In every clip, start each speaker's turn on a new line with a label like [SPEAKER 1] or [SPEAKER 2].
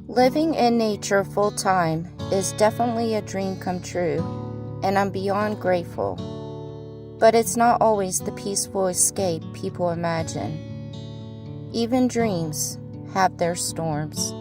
[SPEAKER 1] Living in nature full time is definitely a dream come true, and I'm beyond grateful. But it's not always the peaceful escape people imagine. Even dreams have their storms.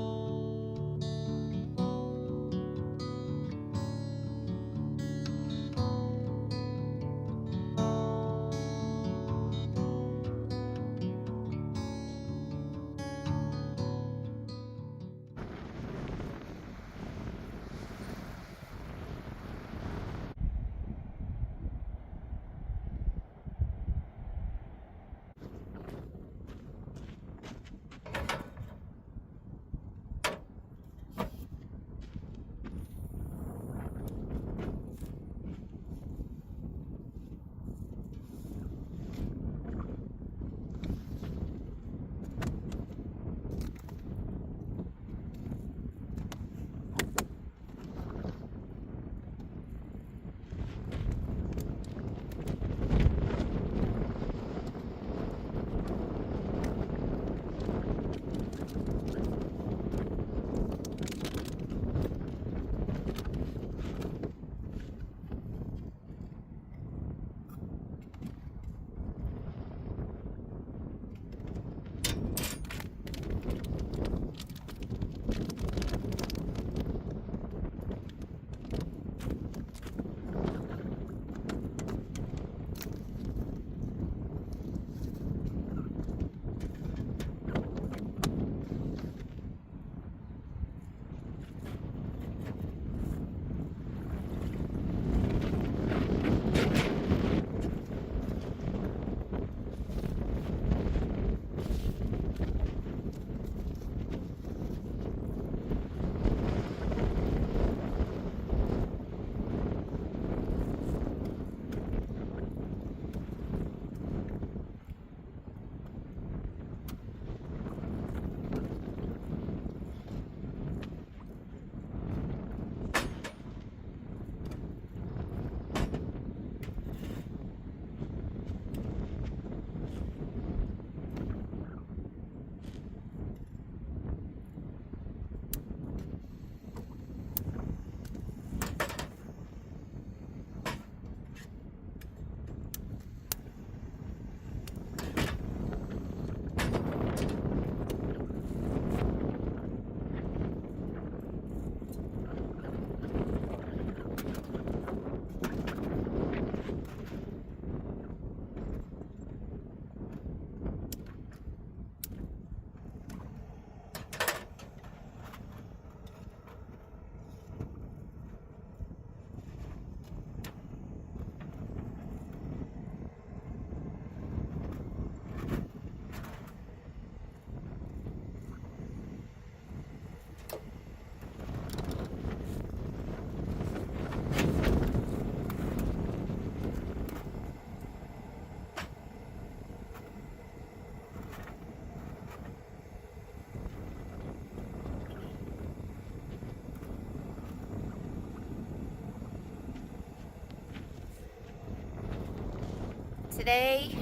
[SPEAKER 1] Today,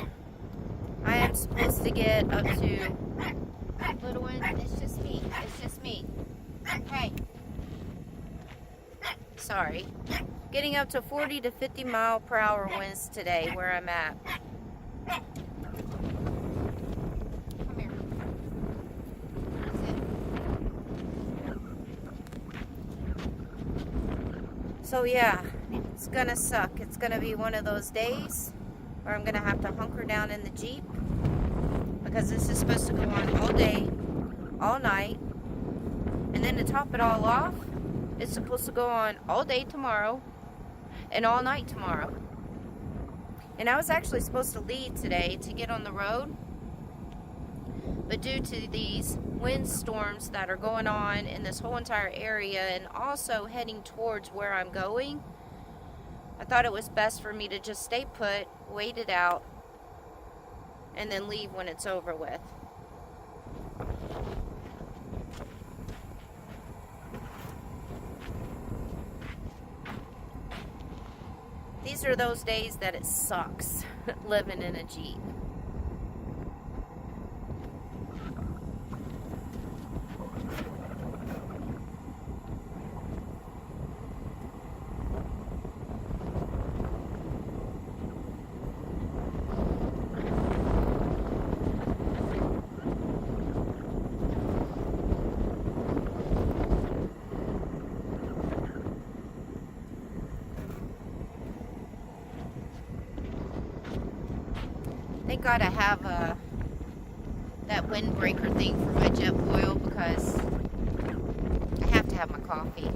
[SPEAKER 1] I am supposed to get up to, little one, it's just me, hey, sorry, getting up to 40 to 50 mile per hour winds today where I'm at. Come here. So yeah, it's gonna suck. It's gonna be one of those days where I'm gonna have to hunker down in the Jeep because this is supposed to go on all day, all night, and then to top it all off, it's supposed to go on all day tomorrow and all night tomorrow. And I was actually supposed to leave today to get on the road, but due to these windstorms that are going on in this whole entire area and also heading towards where I'm going, I thought it was best for me to just stay put, wait it out, and then leave when it's over with. These are those days that it sucks living in a Jeep. gotta have that windbreaker thing for my jet foil because I have to have my coffee.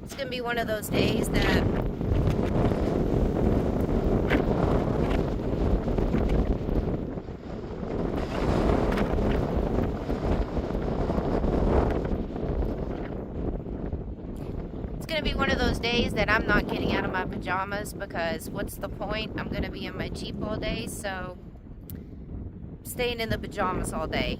[SPEAKER 1] It's gonna be one of those days that I'm not getting out of my pajamas because what's the point? I'm gonna be in my Jeep all day, so I'm staying in the pajamas all day.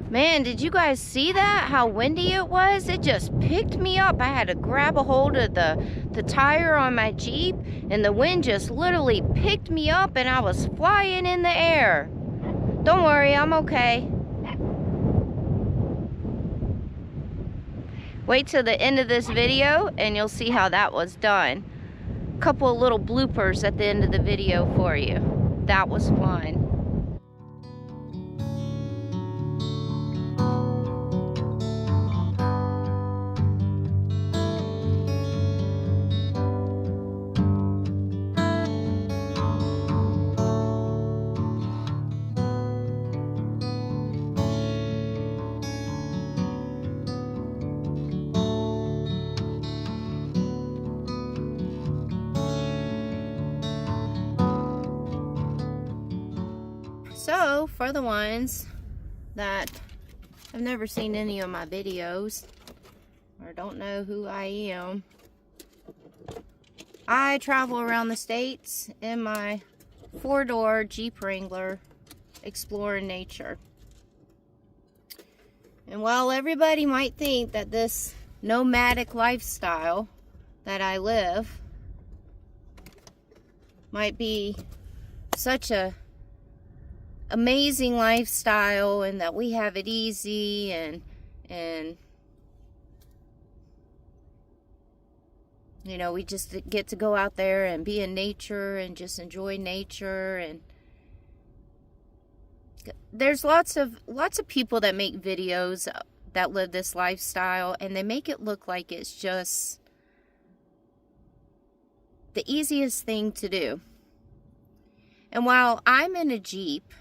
[SPEAKER 1] Man, did you guys see that? How windy it was? It just picked me up. I had to grab a hold of the tire on my Jeep, and the wind just literally picked me up, and I was flying in the air. Don't worry, I'm okay. Wait till the end of this video, and you'll see how that was done. couple of little bloopers at the end of the video for you. That was fun. So, for the ones that have never seen any of my videos or don't know who I am, I travel around the States in my 4-door Jeep Wrangler exploring nature. And while everybody might think that this nomadic lifestyle that I live might be such a amazing lifestyle and that we have it easy and you know, we just get to go out there and be in nature and just enjoy nature, and there's lots of people that make videos that live this lifestyle, and they make it look like it's just the easiest thing to do. And while I'm in a Jeep,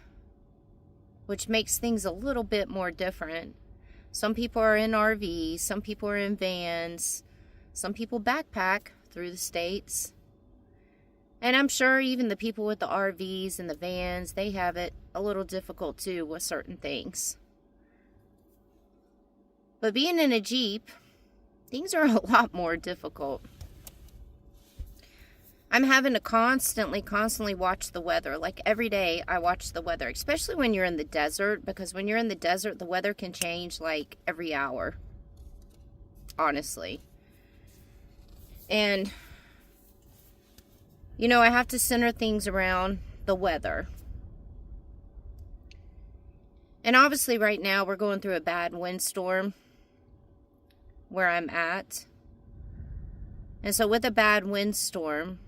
[SPEAKER 1] which makes things a little bit more different. Some people are in RVs, some people are in vans, some people backpack through the States. And I'm sure even the people with the RVs and the vans, they have it a little difficult too with certain things. But being in a Jeep, things are a lot more difficult. I'm having to constantly watch the weather. Like every day I watch the weather, especially when you're in the desert, because when you're in the desert, the weather can change like every hour, honestly. And, you know, I have to center things around the weather. And obviously right now we're going through a bad windstorm where I'm at. And so with a bad windstorm,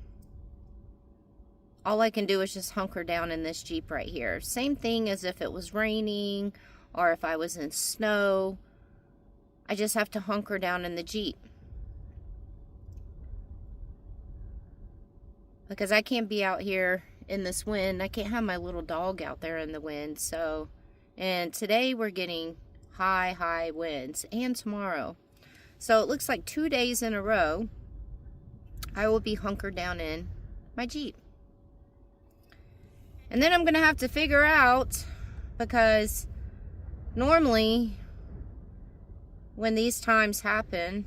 [SPEAKER 1] all I can do is just hunker down in this Jeep right here. Same thing as if it was raining or if I was in snow. I just have to hunker down in the Jeep. Because I can't be out here in this wind. I can't have my little dog out there in the wind. So, and today we're getting high winds, and tomorrow. So it looks like 2 days in a row I will be hunkered down in my Jeep. And then I'm going to have to figure out, because normally when these times happen,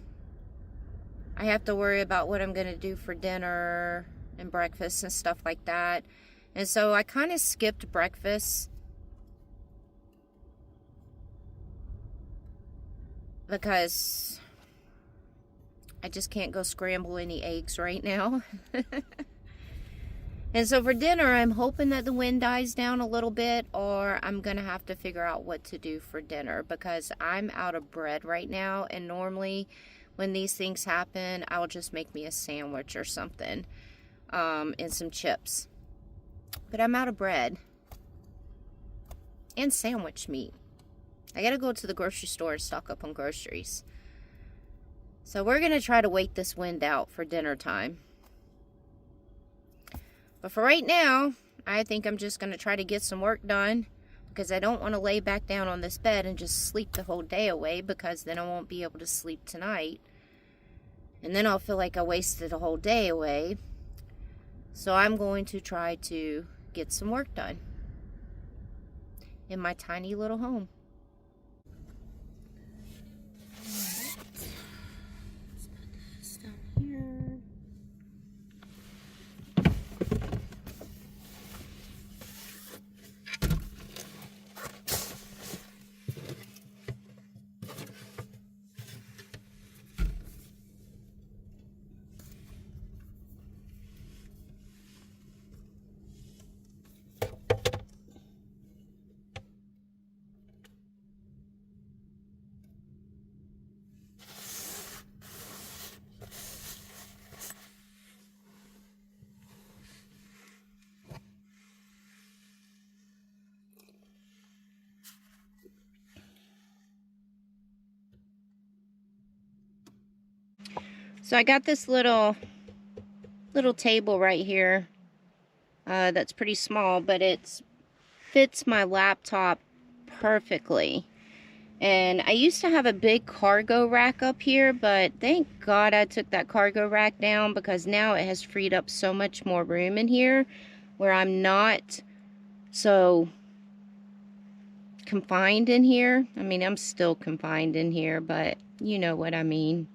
[SPEAKER 1] I have to worry about what I'm going to do for dinner and breakfast and stuff like that. And so I kind of skipped breakfast because I just can't go scramble any eggs right now. And so for dinner, I'm hoping that the wind dies down a little bit, or I'm going to have to figure out what to do for dinner, because I'm out of bread right now. And normally when these things happen, I'll just make me a sandwich or something, and some chips. But I'm out of bread and sandwich meat. I got to go to the grocery store and stock up on groceries. So we're going to try to wait this wind out for dinner time. But for right now, I think I'm just going to try to get some work done, because I don't want to lay back down on this bed and just sleep the whole day away, because then I won't be able to sleep tonight. And then I'll feel like I wasted a whole day away. So I'm going to try to get some work done in my tiny little home. So I got this little table right here that's pretty small, but it fits my laptop perfectly. And I used to have a big cargo rack up here, but thank God I took that cargo rack down, because now it has freed up so much more room in here where I'm not so confined in here. I mean, I'm still confined in here, but you know what I mean.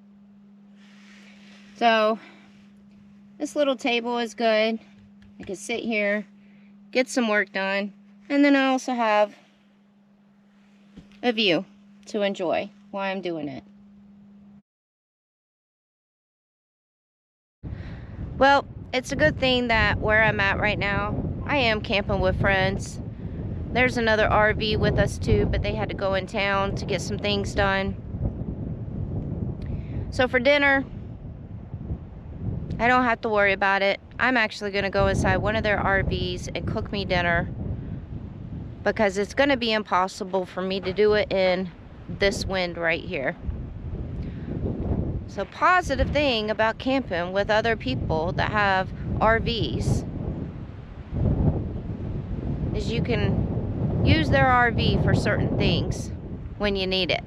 [SPEAKER 1] So this little table is good. I can sit here, get some work done, and then I also have a view to enjoy while I'm doing it. Well, it's a good thing that where I'm at right now, I am camping with friends. There's another RV with us too, but they had to go in town to get some things done. So for dinner, I don't have to worry about it. I'm actually going to go inside one of their RVs and cook me dinner, because it's going to be impossible for me to do it in this wind right here. So positive thing about camping with other people that have RVs is you can use their RV for certain things when you need it.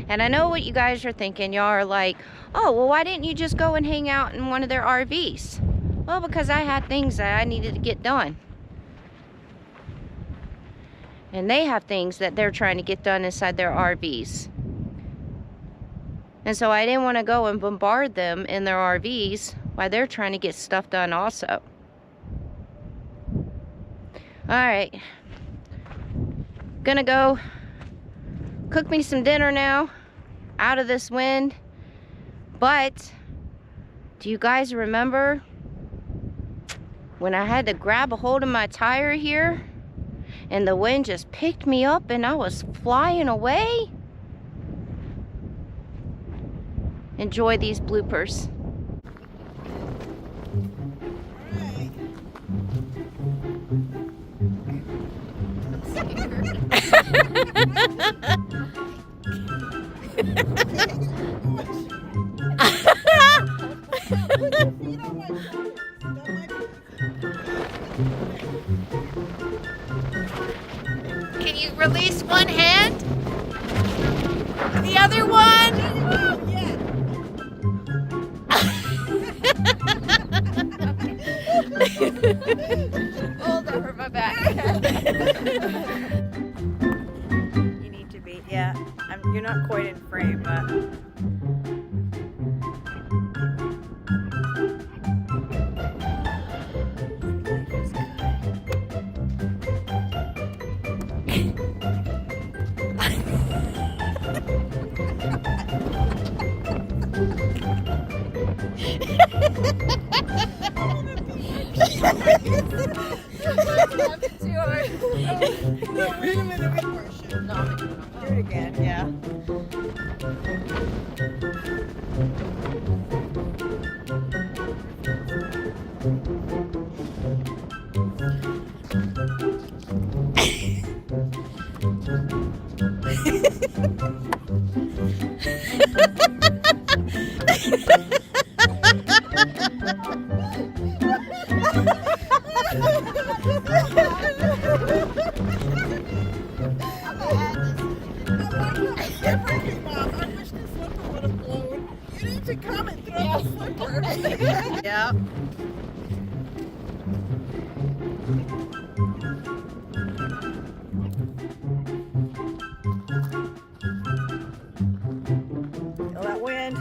[SPEAKER 1] And I know what you guys are thinking. Y'all are like, oh, well, why didn't you just go and hang out in one of their RVs? Well, because I had things that I needed to get done. And they have things that they're trying to get done inside their RVs. And so I didn't want to go and bombard them in their RVs while they're trying to get stuff done also. Alright. Gonna go cook me some dinner now out of this wind. But do you guys remember when I had to grab a hold of my tire here and the wind just picked me up and I was flying away? Enjoy these bloopers. Can you release one hand? The other one? Hold over my back.
[SPEAKER 2] You need to be, yeah. You're not quite in frame, but. No, wait a minute, wait for it. No, do it again, yeah. Come and throw the slipper. Yeah. Feel that wind.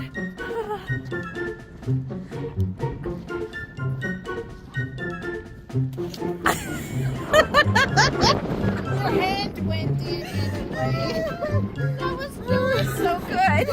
[SPEAKER 1] Your hand went in anyway. That was so good.